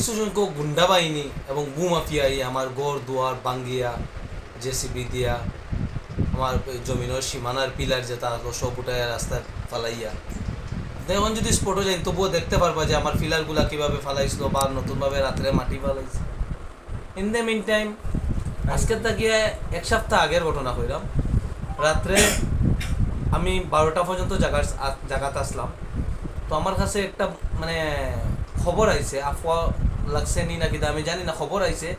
কিছু সংখ্যক গুন্ডা বাহিনী এবং ভূমাফিয়াই আমার গড় দুয়ার বাঙ্গিয়া জেসিবি দিয়া আমার জমিনের সীমানার পিলার যেটা সব উঠাইয়া রাস্তায় ফালাইয়া এখন যদি স্পটও যাই তবুও দেখতে পারবা যে আমার পিলারগুলা কীভাবে ফালাইছিল বা নতুনভাবে রাত্রে মাটি ফালাইছে। ইন দ্য মিন টাইম আজকের তাকিয়ে এক সপ্তাহ আগের ঘটনা কইলাম। রাত্রে আমি 12টা পর্যন্ত জাগাত আসলাম। তো আমার কাছে একটা মানে খবর আইছে, আফওয়া লাগছে নি নাকি আমি জানি না, খবর আইছে।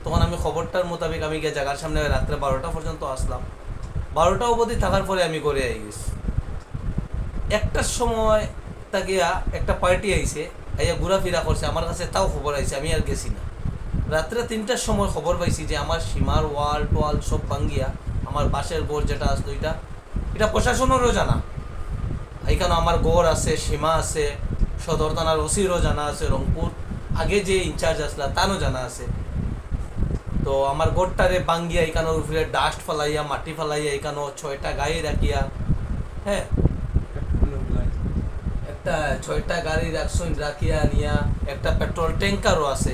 তখন আমি খবরটার মোতাবেক আমি গিয়ে জায়গার সামনে রাত্রে 12টা পর্যন্ত আসলাম। 12টা অবধি থাকার পরে আমি ঘরে আই গেছি। একটার সময় তাকিয়া একটা পার্টি আইছে, আইয়া ঘোরাফেরা করছে, আমার কাছে তাও খবর আইছে, আমি আর গেছি না। রাত্রে 3টার সময় খবর পাইছি যে আমার সীমার ওয়াল টোয়াল সব ভাঙ্গিয়া আমার বাসের গড় যেটা আসতো এটা প্রশাসনেরও জানা। এখানে আমার গড় আছে, সীমা আছে, সদর থানার ওসিরও জানা আছে, রংপুর আগে যে ইনচার্জ আসলা তারও জানা আছে। তো আমার গড়টারে বাঙ্গিয়া এখানোর উপরে ডাস্ট ফালাইয়া মাটি ফালাইয়া এখানেও 6টা গাড়ি রাখিয়া, হ্যাঁ একটা 6টা গাড়ি রাখিয়া নিয়া একটা পেট্রোল ট্যাঙ্কারও আছে,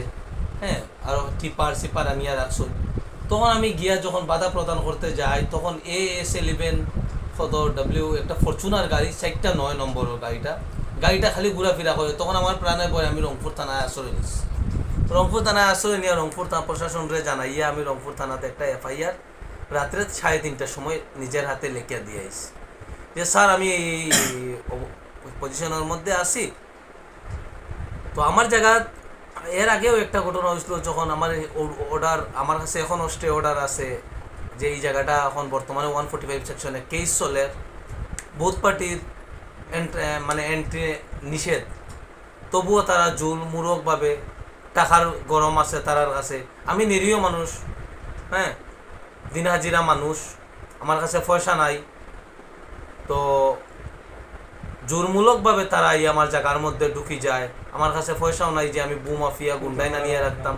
হ্যাঁ আরও টিপার সিপার আনিয়া রাখছুন। তখন আমি গিয়া যখন বাধা প্রদান করতে যাই তখন AS11 ফদর একটা ফরচুনার গাড়ি 4টা 9 নম্বরের গাড়িটা খালি ঘোরাফেরা করে। তখন আমার প্রাণে ভয়, আমি রংপুর থানায় আশ্রয় নিচ্ছি। রংপুর থানায় আশ্রয় নিয়ে রংপুর থানা প্রশাসনরে জানাইয়া আমি রংপুর থানাতে একটা FIR রাত্রে 3:30টার সময় নিজের হাতে লেখিয়া দিয়ে আইছি যে স্যার আমি এই পজিশনের মধ্যে আছি। তো আমার জায়গা এর আগেও একটা ঘটনা হয়েছিল, যখন আমার অর্ডার আমার কাছে এখনও স্টে অর্ডার আছে যে এই জায়গাটা এখন বর্তমানে 145 সেকশনে কেস চলে, বোথ পার্টির এন্ট্রি নিষেধ, তবুও তারা জোরমূলকভাবে টাকার গরম আছে তারার কাছে। আমি নিরীহ মানুষ, হ্যাঁ দিন হাজিরা মানুষ, আমার কাছে পয়সা নাই। তো জোরমূলকভাবে তারা এই আমার জায়গার মধ্যে ঢুকি যায়। আমার কাছে পয়সাও নাই যে আমি মাফিয়া গুন্ডাই না নিয়ে রাখতাম।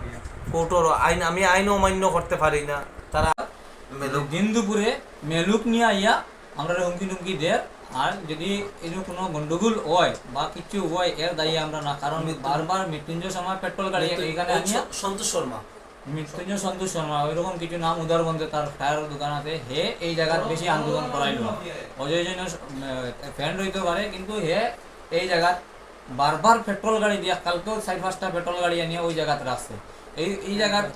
কোর্টের আইন আমি আইনও মান্য করতে পারি না। তারা দিন দুপুরে মেলুক নিয়ে আইয়া আমরা হুমকি টুমকি দেয়। আর যদি এরকম কোনো গন্ডগোল হয় বা কিছু হয় এর দায়ী আমরা না, কারণ বারবার মৃত্যুঞ্জয় শর্মা পেট্রোল গাড়ি এখানে আনিয়া সন্তোষ শর্মা মৃত্যুঞ্জয় সন্তোষ শর্মা ওইরকম কিছু নাম উদারবন্ধে তার ফায়ার দোকান আছে, হে এই জায়গার বেশি আন্দোলন করাইল। অজয় জৈন ফ্যান রইতে পারে, কিন্তু হে এই জায়গাত বারবার পেট্রোল গাড়ি দিয়া কালকেও 4-5টা পেট্রোল গাড়ি আনিয়ে ওই জায়গাতে রাখছে। এই জায়গার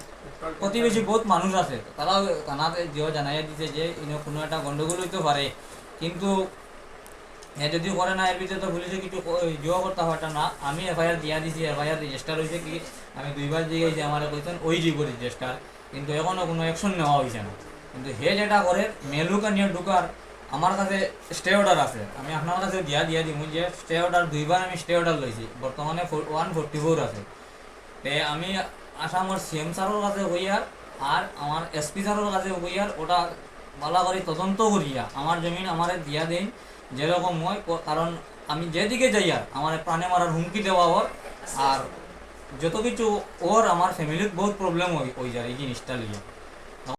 প্রতিবেশী বহুত মানুষ আছে, তারাও থানাতে যেও জানাইয়া দিছে যে কোনো একটা গন্ডগোল হইতে পারে, কিন্তু হ্যাঁ যদি করে না এর ভিতরে তো পুলিশে কিছু জোয়া করতে হওয়াটা না। আমি FIR দিয়া দিছি, FIR রেজিস্টার হয়েছে কি আমি 2বার দিয়ে যে আমার কইতেন ওই দিব রেজিস্টার, কিন্তু এখনও কোনো অ্যাকশন নেওয়া হয়েছে না। কিন্তু হে যেটা করে মেলুকা নিয়ে ঢুকার, আমার কাছে স্টে অর্ডার আছে, আমি আপনার কাছে দিয়া দিব যে স্টে অর্ডার 2বার আমি স্টে অর্ডার লইছি, বর্তমানে 144 আছে। তে আমি আসামর CM স্যারের কাছে হইয়ার আর আমার SP স্যারের কাছে হইয়ার ওটা ভালো করে তদন্ত করিয়া আমার জমিন আমারে দিয়া দেন যেরকম হয়, কারণ আমি যেদিকে যাই আর আমার প্রাণে মারার হুমকি দেওয়া ওর, আর যত কিছু ওর আমার ফ্যামিলির বহুত প্রবলেম হয়ে যায় এই জিনিসটা লিয়ে।